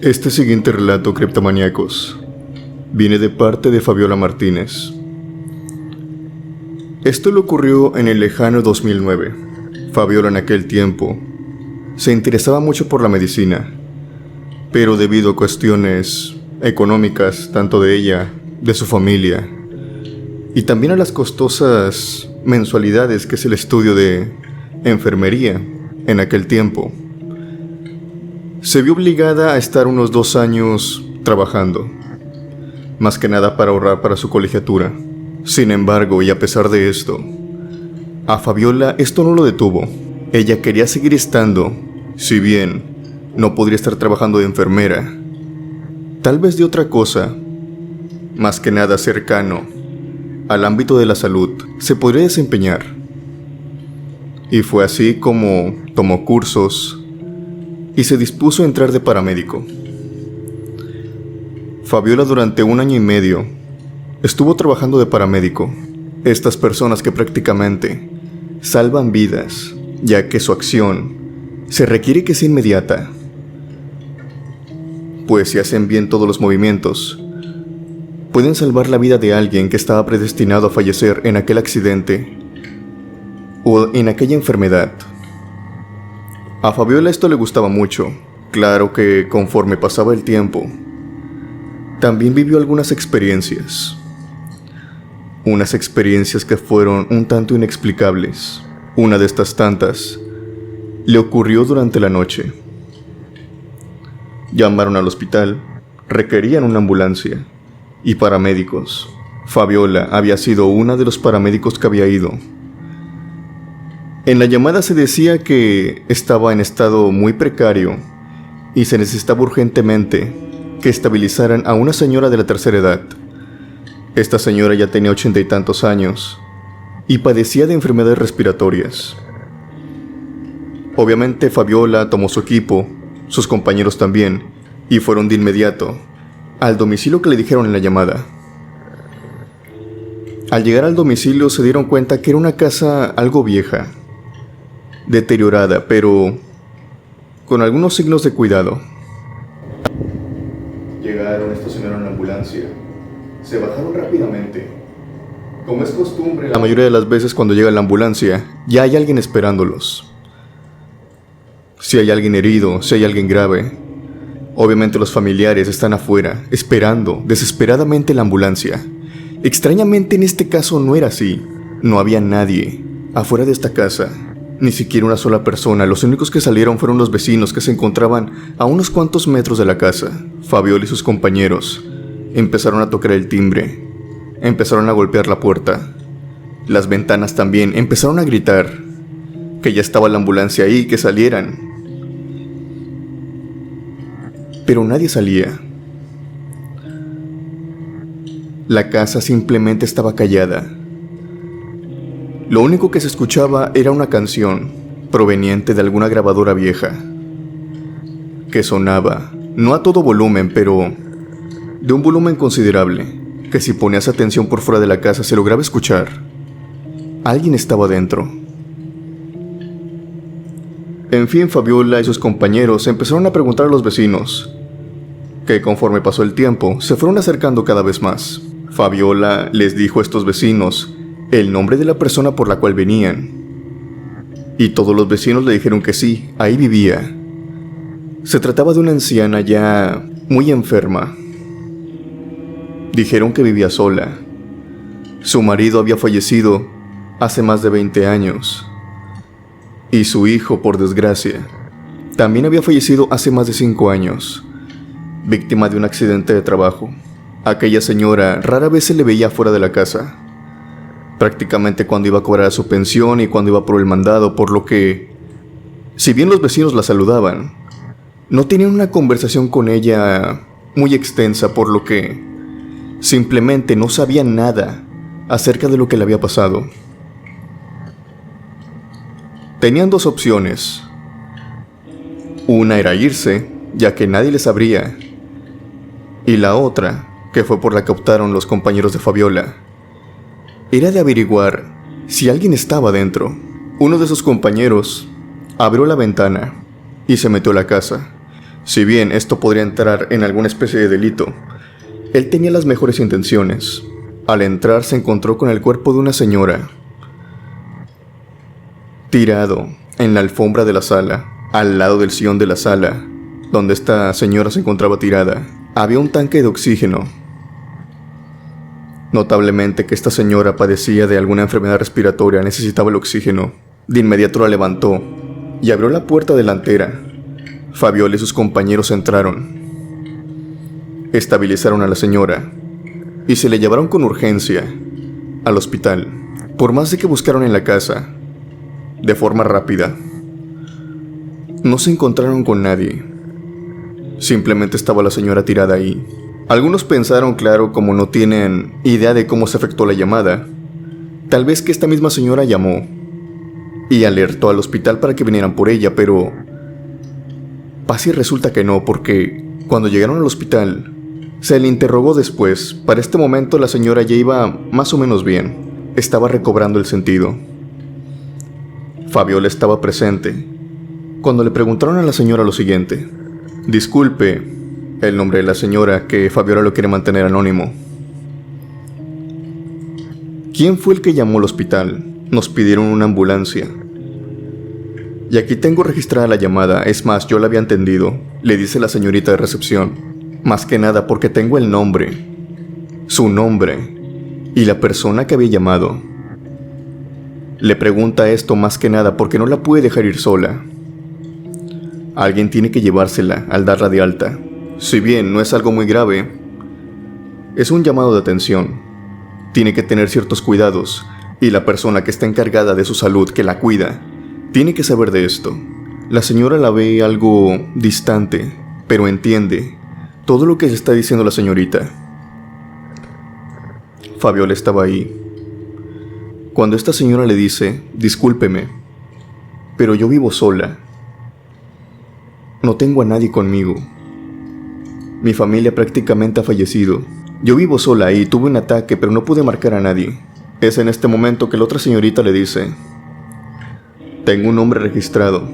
Este siguiente relato, criptomaníacos, viene de parte de Fabiola Martínez. Esto le ocurrió en el lejano 2009. Fabiola en aquel tiempo se interesaba mucho por la medicina, pero debido a cuestiones económicas, tanto de ella, de su familia, y también a las costosas mensualidades que es el estudio de enfermería en aquel tiempo, se vio obligada a estar unos 2 años trabajando, más que nada para ahorrar para su colegiatura. Sin embargo, y a pesar de esto, a Fabiola esto no lo detuvo. Ella quería seguir estando, si bien no podría estar trabajando de enfermera, tal vez de otra cosa, más que nada cercano al ámbito de la salud, se podría desempeñar. Y fue así como tomó cursos y se dispuso a entrar de paramédico. Fabiola durante 1 año y medio estuvo trabajando de paramédico. Estas personas que prácticamente salvan vidas, ya que su acción se requiere que sea inmediata, pues si hacen bien todos los movimientos, pueden salvar la vida de alguien que estaba predestinado a fallecer en aquel accidente o en aquella enfermedad. A Fabiola esto le gustaba mucho. Claro que conforme pasaba el tiempo, también vivió algunas experiencias. Unas experiencias que fueron un tanto inexplicables. Una de estas tantas le ocurrió durante la noche. Llamaron al hospital, requerían una ambulancia y paramédicos. Fabiola había sido una de los paramédicos que había ido. En la llamada se decía que estaba en estado muy precario y se necesitaba urgentemente que estabilizaran a una señora de la tercera edad. Esta señora ya tenía 80 y tantos años y padecía de enfermedades respiratorias. Obviamente Fabiola tomó su equipo, sus compañeros también, y fueron de inmediato al domicilio que le dijeron en la llamada. Al llegar al domicilio se dieron cuenta que era una casa algo vieja, deteriorada, pero con algunos signos de cuidado. Llegaron, estacionaron la ambulancia, se bajaron rápidamente. Como es costumbre, la mayoría de las veces cuando llega la ambulancia, ya hay alguien esperándolos. Si hay alguien herido, si hay alguien grave, obviamente los familiares están afuera, esperando desesperadamente la ambulancia. Extrañamente en este caso no era así. No había nadie afuera de esta casa, ni siquiera una sola persona. Los únicos que salieron fueron los vecinos que se encontraban a unos cuantos metros de la casa. Fabiola y sus compañeros empezaron a tocar el timbre, empezaron a golpear la puerta. Las ventanas también empezaron a gritar que ya estaba la ambulancia ahí, que salieran. Pero nadie salía. La casa simplemente estaba callada. Lo único que se escuchaba era una canción proveniente de alguna grabadora vieja, que sonaba, no a todo volumen, pero de un volumen considerable, que si ponías atención por fuera de la casa se lograba escuchar. Alguien estaba dentro. En fin, Fabiola y sus compañeros empezaron a preguntar a los vecinos, que conforme pasó el tiempo se fueron acercando cada vez más. Fabiola les dijo a estos vecinos el nombre de la persona por la cual venían, y todos los vecinos le dijeron que sí, ahí vivía. Se trataba de una anciana ya muy enferma. Dijeron que vivía sola. Su marido había fallecido hace más de 20 años, y su hijo, por desgracia, también había fallecido hace más de 5 años, víctima de un accidente de trabajo. Aquella señora rara vez se le veía fuera de la casa, prácticamente cuando iba a cobrar su pensión y cuando iba por el mandado, por lo que, si bien los vecinos la saludaban, no tenían una conversación con ella muy extensa, por lo que simplemente no sabían nada acerca de lo que le había pasado. Tenían 2 opciones. Una era irse, ya que nadie les abría, y la otra, que fue por la que optaron los compañeros de Fabiola, era de averiguar si alguien estaba dentro. Uno de sus compañeros abrió la ventana y se metió a la casa. Si bien esto podría entrar en alguna especie de delito, él tenía las mejores intenciones. Al entrar se encontró con el cuerpo de una señora, tirado en la alfombra de la sala, al lado del sillón de la sala, donde esta señora se encontraba tirada. Había un tanque de oxígeno. Notablemente que esta señora padecía de alguna enfermedad respiratoria, necesitaba el oxígeno. De inmediato la levantó y abrió la puerta delantera. Fabiola y sus compañeros entraron. Estabilizaron a la señora y se le llevaron con urgencia al hospital. Por más de que buscaron en la casa, de forma rápida, no se encontraron con nadie. Simplemente estaba la señora tirada ahí. Algunos pensaron, claro, como no tienen idea de cómo se efectuó la llamada, tal vez que esta misma señora llamó y alertó al hospital para que vinieran por ella, pero pasa y resulta que no, porque cuando llegaron al hospital se le interrogó después. Para este momento la señora ya iba más o menos bien, estaba recobrando el sentido. Fabiola estaba presente cuando le preguntaron a la señora lo siguiente: disculpe, el nombre de la señora, que Fabiola lo quiere mantener anónimo. ¿Quién fue el que llamó al hospital? Nos pidieron una ambulancia. Y aquí tengo registrada la llamada, es más, yo la había entendido, le dice la señorita de recepción. Más que nada porque tengo el nombre, su nombre y la persona que había llamado. Le pregunta esto más que nada porque no la puede dejar ir sola. Alguien tiene que llevársela al darla de alta. Si bien no es algo muy grave, es un llamado de atención. Tiene que tener ciertos cuidados y la persona que está encargada de su salud, que la cuida, tiene que saber de esto. La señora la ve algo distante, pero entiende todo lo que le está diciendo la señorita. Fabiola estaba ahí. Cuando esta señora le dice: discúlpeme, pero yo vivo sola. No tengo a nadie conmigo. Mi familia prácticamente ha fallecido. Yo vivo sola y tuve un ataque, pero no pude marcar a nadie. Es en este momento que la otra señorita le dice: tengo un nombre registrado.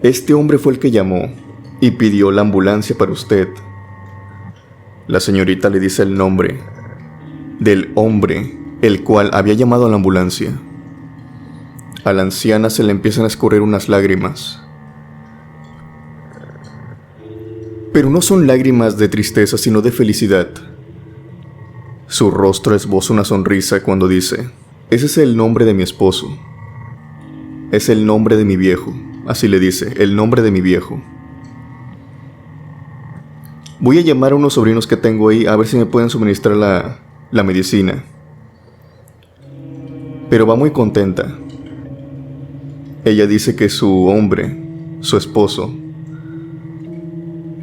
Este hombre fue el que llamó y pidió la ambulancia para usted. La señorita le dice el nombre del hombre el cual había llamado a la ambulancia. A la anciana se le empiezan a escurrir unas lágrimas. Pero no son lágrimas de tristeza, sino de felicidad. Su rostro esboza una sonrisa cuando dice: ese es el nombre de mi esposo. Es el nombre de mi viejo. Así le dice, el nombre de mi viejo. Voy a llamar a unos sobrinos que tengo ahí a ver si me pueden suministrar la medicina. Pero va muy contenta. Ella dice que su hombre, su esposo,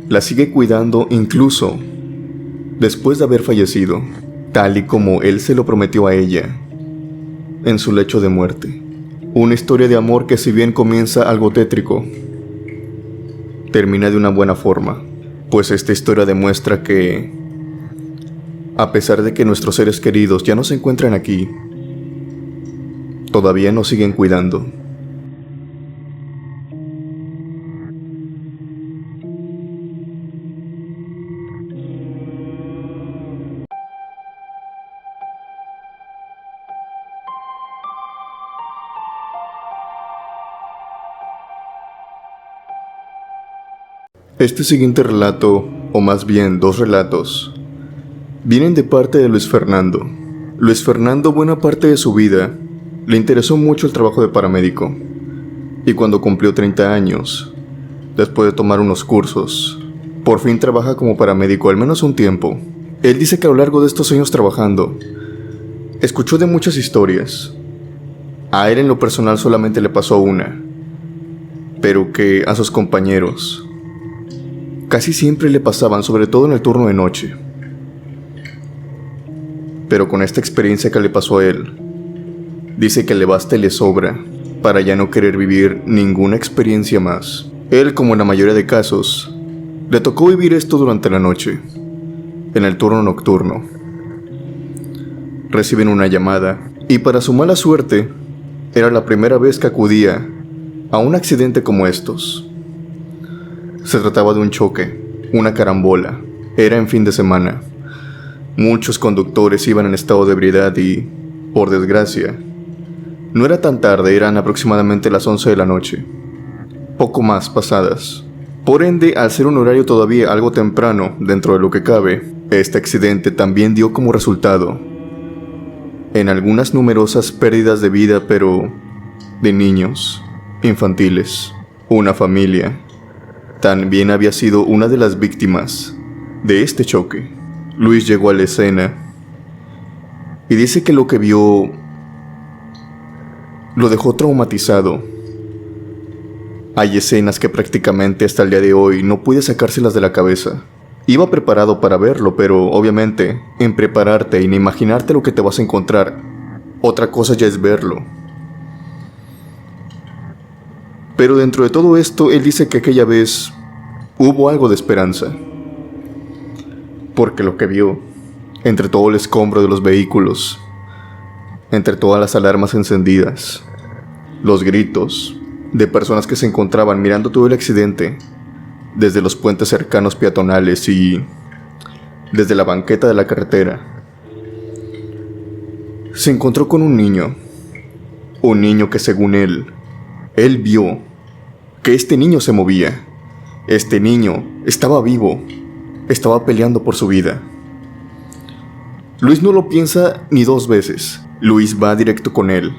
la sigue cuidando incluso después de haber fallecido, tal y como él se lo prometió a ella en su lecho de muerte. Una historia de amor que, si bien comienza algo tétrico, termina de una buena forma, pues esta historia demuestra que, a pesar de que nuestros seres queridos ya no se encuentran aquí, todavía nos siguen cuidando. Este siguiente relato, o más bien dos relatos, vienen de parte de Luis Fernando. Luis Fernando, buena parte de su vida, le interesó mucho el trabajo de paramédico, y cuando cumplió 30 años, después de tomar unos cursos, por fin trabaja como paramédico, al menos un tiempo. Él dice que a lo largo de estos años trabajando, escuchó de muchas historias. A él en lo personal solamente le pasó una, pero que a sus compañeros casi siempre le pasaban, sobre todo en el turno de noche. Pero con esta experiencia que le pasó a él, dice que le basta y le sobra para ya no querer vivir ninguna experiencia más. Él, como en la mayoría de casos, le tocó vivir esto durante la noche, en el turno nocturno. Reciben una llamada y, para su mala suerte, era la primera vez que acudía a un accidente como estos. Se trataba de un choque, una carambola. Era en fin de semana. Muchos conductores iban en estado de ebriedad y, por desgracia, no era tan tarde, eran aproximadamente las 11 de la noche. Poco más pasadas. Por ende, al ser un horario todavía algo temprano dentro de lo que cabe, este accidente también dio como resultado en algunas numerosas pérdidas de vida, pero de niños, infantiles. Una familia también había sido una de las víctimas de este choque. Luis llegó a la escena y dice que lo que vio lo dejó traumatizado. Hay escenas que prácticamente hasta el día de hoy no pude sacárselas de la cabeza. Iba preparado para verlo, pero obviamente, en prepararte y en imaginarte lo que te vas a encontrar, otra cosa ya es verlo. Pero dentro de todo esto, él dice que aquella vez hubo algo de esperanza. Porque lo que vio, entre todo el escombro de los vehículos, entre todas las alarmas encendidas, los gritos de personas que se encontraban mirando todo el accidente, desde los puentes cercanos peatonales y desde la banqueta de la carretera, se encontró con un niño que según él vio que este niño se movía. Este niño estaba vivo, estaba peleando por su vida. Luis no lo piensa ni dos veces. Luis va directo con él,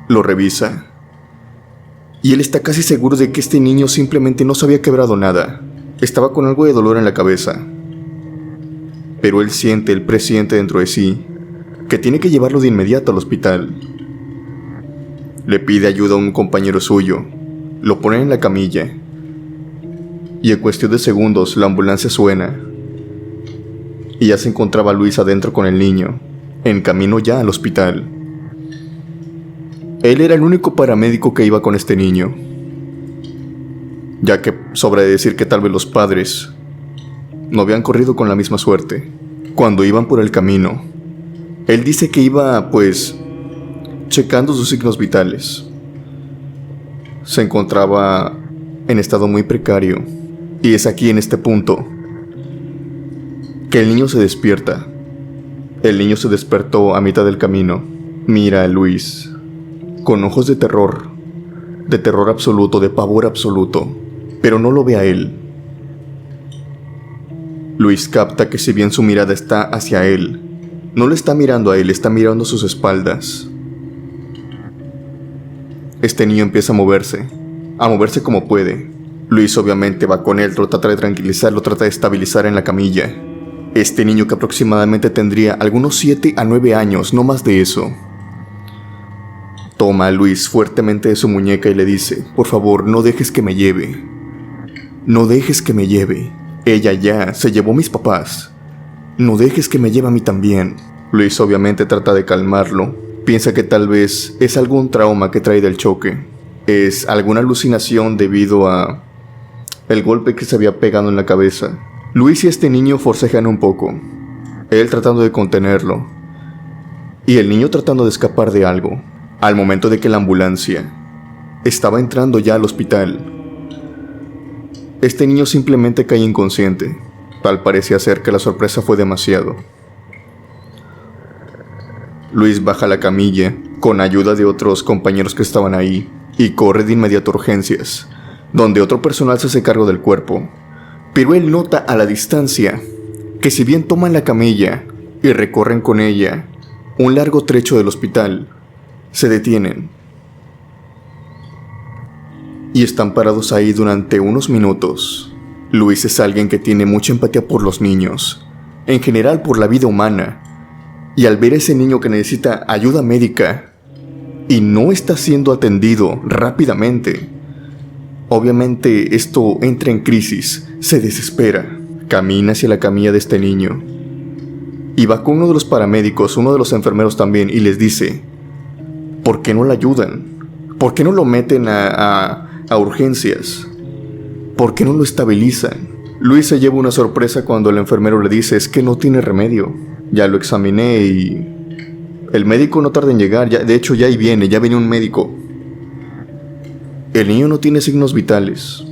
lo revisa, y él está casi seguro de que este niño simplemente no se había quebrado nada. Estaba con algo de dolor en la cabeza. Pero él presiente dentro de sí que tiene que llevarlo de inmediato al hospital. Le pide ayuda a un compañero suyo, lo ponen en la camilla, y en cuestión de segundos la ambulancia suena, y ya se encontraba Luis adentro con el niño, en camino ya al hospital. Él era el único paramédico que iba con este niño, ya que sobra decir que tal vez los padres no habían corrido con la misma suerte. Cuando iban por el camino, él dice que iba, checando sus signos vitales. Se encontraba en estado muy precario, y es aquí en este punto que el niño se despierta. El niño se despertó a mitad del camino. Mira a Luis con ojos de terror absoluto, de pavor absoluto, pero no lo ve a él. Luis capta que si bien su mirada está hacia él, no le está mirando a él, está mirando sus espaldas. Este niño empieza a moverse como puede. Luis obviamente va con él, trata de tranquilizarlo, trata de estabilizar en la camilla. Este niño, que aproximadamente tendría algunos 7 a 9 años, no más de eso, toma a Luis fuertemente de su muñeca y le dice: por favor, no dejes que me lleve. No dejes que me lleve. Ella ya se llevó a mis papás. No dejes que me lleve a mí también. Luis obviamente trata de calmarlo. Piensa que tal vez es algún trauma que trae del choque. Es alguna alucinación debido a el golpe que se había pegado en la cabeza. Luis y este niño forcejean un poco, él tratando de contenerlo, y el niño tratando de escapar de algo. Al momento de que la ambulancia estaba entrando ya al hospital, este niño simplemente cae inconsciente. Tal parecía ser que la sorpresa fue demasiado. Luis baja la camilla con ayuda de otros compañeros que estaban ahí y corre de inmediato a urgencias, donde otro personal se hace cargo del cuerpo. Pero él nota a la distancia que si bien toman la camilla y recorren con ella un largo trecho del hospital, se detienen y están parados ahí durante unos minutos. Luis es alguien que tiene mucha empatía por los niños, en general por la vida humana, y al ver a ese niño que necesita ayuda médica y no está siendo atendido rápidamente, obviamente esto entra en crisis, se desespera. Camina hacia la camilla de este niño y va con uno de los paramédicos, uno de los enfermeros también, y les dice: ¿por qué no la ayudan? ¿Por qué no lo meten a urgencias? ¿Por qué no lo estabilizan? Luis se lleva una sorpresa cuando el enfermero le dice: es que no tiene remedio, ya lo examiné y el médico no tarda en llegar, de hecho ya viene un médico. El niño no tiene signos vitales.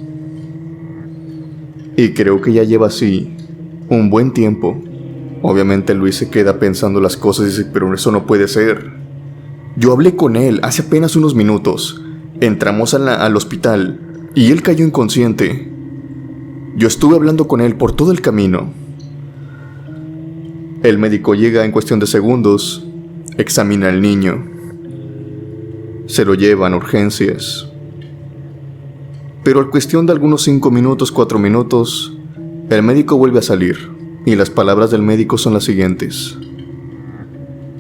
Y creo que ya lleva así un buen tiempo. Obviamente Luis se queda pensando las cosas y dice, pero eso no puede ser. Yo hablé con él hace apenas unos minutos. Entramos al hospital y él cayó inconsciente. Yo estuve hablando con él por todo el camino. El médico llega en cuestión de segundos, examina al niño. Se lo llevan a urgencias. Pero en cuestión de algunos 5 minutos, 4 minutos, el médico vuelve a salir. Y las palabras del médico son las siguientes.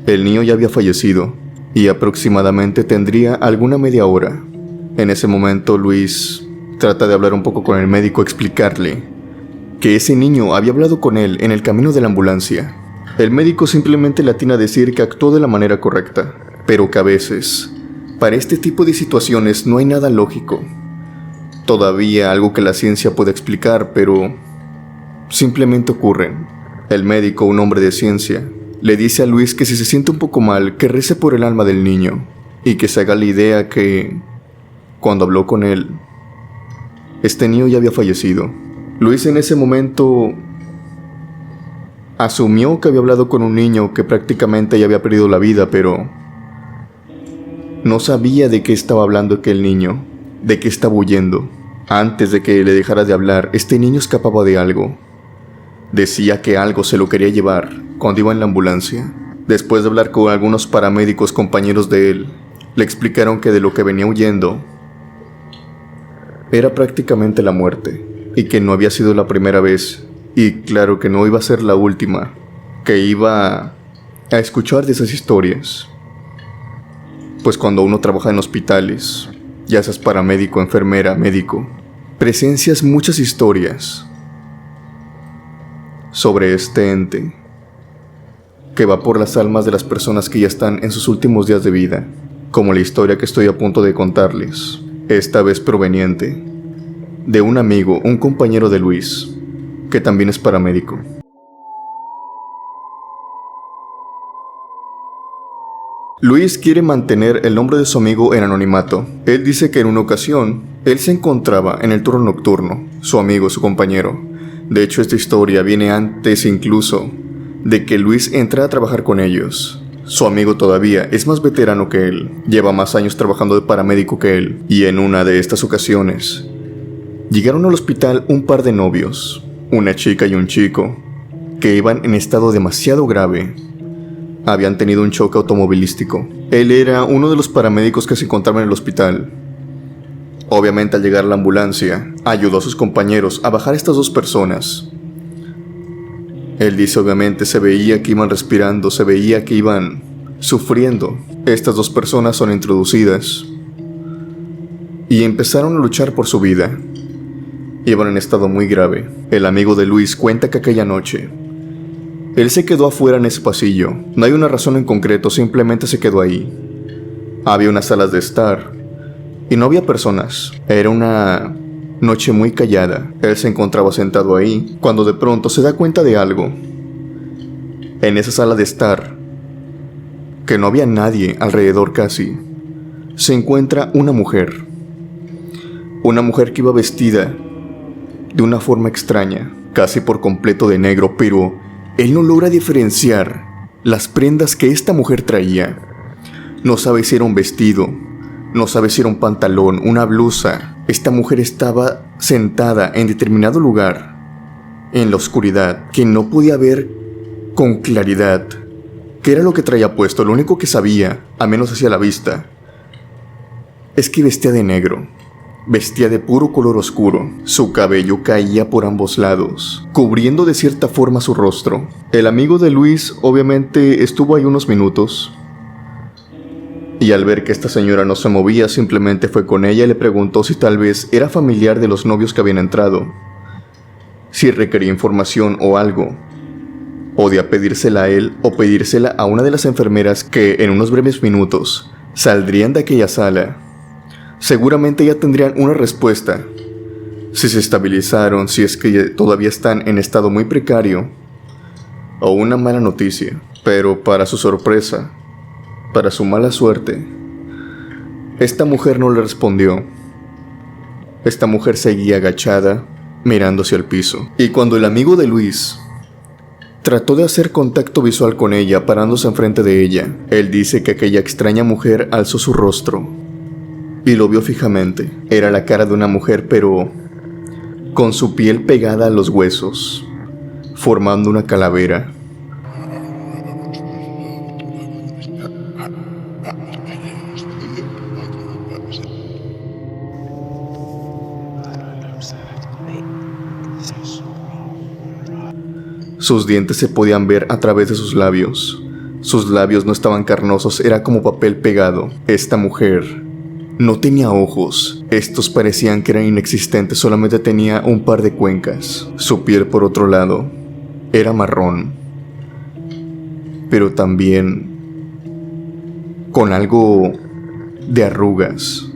El niño ya había fallecido y aproximadamente tendría alguna media hora. En ese momento Luis trata de hablar un poco con el médico, explicarle que ese niño había hablado con él en el camino de la ambulancia. El médico simplemente le atina a decir que actuó de la manera correcta, pero que a veces, para este tipo de situaciones no hay nada lógico. Todavía algo que la ciencia puede explicar, pero simplemente ocurren. El médico, un hombre de ciencia, le dice a Luis que si se siente un poco mal, que rece por el alma del niño y que se haga la idea que, cuando habló con él, este niño ya había fallecido. Luis en ese momento asumió que había hablado con un niño que prácticamente ya había perdido la vida, pero no sabía de qué estaba hablando aquel niño, de qué estaba huyendo. Antes de que le dejara de hablar, este niño escapaba de algo. Decía que algo se lo quería llevar cuando iba en la ambulancia. Después de hablar con algunos paramédicos compañeros de él, le explicaron que de lo que venía huyendo era prácticamente la muerte, y que no había sido la primera vez, y claro que no iba a ser la última, que iba a escuchar de esas historias. Pues cuando uno trabaja en hospitales, ya seas paramédico, enfermera, médico, presencias muchas historias sobre este ente que va por las almas de las personas que ya están en sus últimos días de vida, como la historia que estoy a punto de contarles, esta vez proveniente de un amigo, un compañero de Luis, que también es paramédico. Luis quiere mantener el nombre de su amigo en anonimato. Él dice que en una ocasión, él se encontraba en el turno nocturno, su amigo, su compañero. De hecho, esta historia viene antes incluso de que Luis entrara a trabajar con ellos. Su amigo todavía es más veterano que él, lleva más años trabajando de paramédico que él, y en una de estas ocasiones, llegaron al hospital un par de novios, una chica y un chico, que iban en estado demasiado grave. Habían tenido un choque automovilístico. Él era uno de los paramédicos que se encontraban en el hospital. Obviamente, al llegar la ambulancia, ayudó a sus compañeros a bajar a estas dos personas. Él dice, obviamente, se veía que iban respirando, se veía que iban sufriendo. Estas dos personas son introducidas y empezaron a luchar por su vida. Iban en estado muy grave. El amigo de Luis cuenta que aquella noche él se quedó afuera en ese pasillo. No hay una razón en concreto, simplemente se quedó ahí. Había unas salas de estar y no había personas. Era una noche muy callada. Él se encontraba sentado ahí cuando de pronto se da cuenta de algo. En esa sala de estar, que no había nadie alrededor casi, se encuentra una mujer. Una mujer que iba vestida de una forma extraña, casi por completo de negro, pero él no logra diferenciar las prendas que esta mujer traía. No sabe si era un vestido, no sabe si era un pantalón, una blusa. Esta mujer estaba sentada en determinado lugar, en la oscuridad, que no podía ver con claridad qué era lo que traía puesto. Lo único que sabía, a menos hacia la vista, es que vestía de negro. Vestía de puro color oscuro. Su cabello caía por ambos lados, cubriendo de cierta forma su rostro. El amigo de Luis obviamente estuvo ahí unos minutos, y al ver que esta señora no se movía, simplemente fue con ella y le preguntó si tal vez era familiar de los novios que habían entrado, si requería información o algo. Podía pedírsela a él o pedírsela a una de las enfermeras que en unos breves minutos saldrían de aquella sala. Seguramente ya tendrían una respuesta, si se estabilizaron, si es que todavía están en estado muy precario, o una mala noticia. Pero para su sorpresa, para su mala suerte, esta mujer no le respondió. Esta mujer seguía agachada, mirando hacia el piso. Y cuando el amigo de Luis trató de hacer contacto visual con ella parándose enfrente de ella, él dice que aquella extraña mujer alzó su rostro y lo vio fijamente. Era la cara de una mujer, pero con su piel pegada a los huesos, formando una calavera. Sus dientes se podían ver a través de sus labios. Sus labios no estaban carnosos, era como papel pegado. Esta mujer no tenía ojos. Estos parecían que eran inexistentes, solamente tenía un par de cuencas. Su piel, por otro lado, era marrón, pero también con algo de arrugas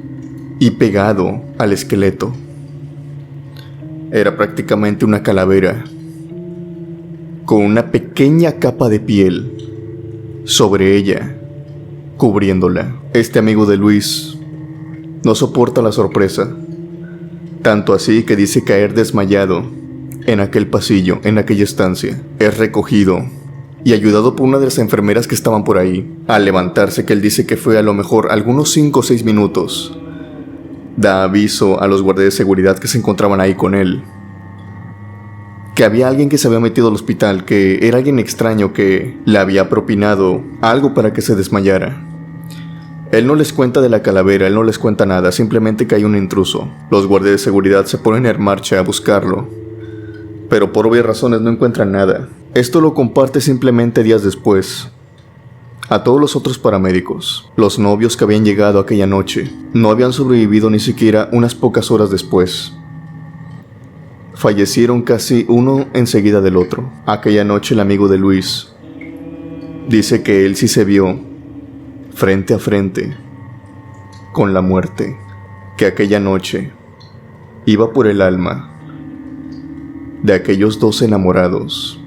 y pegado al esqueleto. Era prácticamente una calavera, con una pequeña capa de piel sobre ella, cubriéndola. Este amigo de Luis no soporta la sorpresa, tanto así que dice caer desmayado en aquel pasillo, en aquella estancia. Es recogido y ayudado por una de las enfermeras que estaban por ahí. Al levantarse, que él dice que fue a lo mejor algunos 5 o 6 minutos, da aviso a los guardias de seguridad que se encontraban ahí con él, que había alguien que se había metido al hospital, que era alguien extraño que le había propinado algo para que se desmayara. Él no les cuenta de la calavera, él no les cuenta nada, simplemente que hay un intruso. Los guardias de seguridad se ponen en marcha a buscarlo, pero por obvias razones no encuentran nada. Esto lo comparte simplemente días después a todos los otros paramédicos. Los novios que habían llegado aquella noche no habían sobrevivido ni siquiera unas pocas horas después. Fallecieron casi uno enseguida del otro. Aquella noche el amigo de Luis dice que él sí se vio frente a frente con la muerte, que aquella noche iba por el alma de aquellos dos enamorados.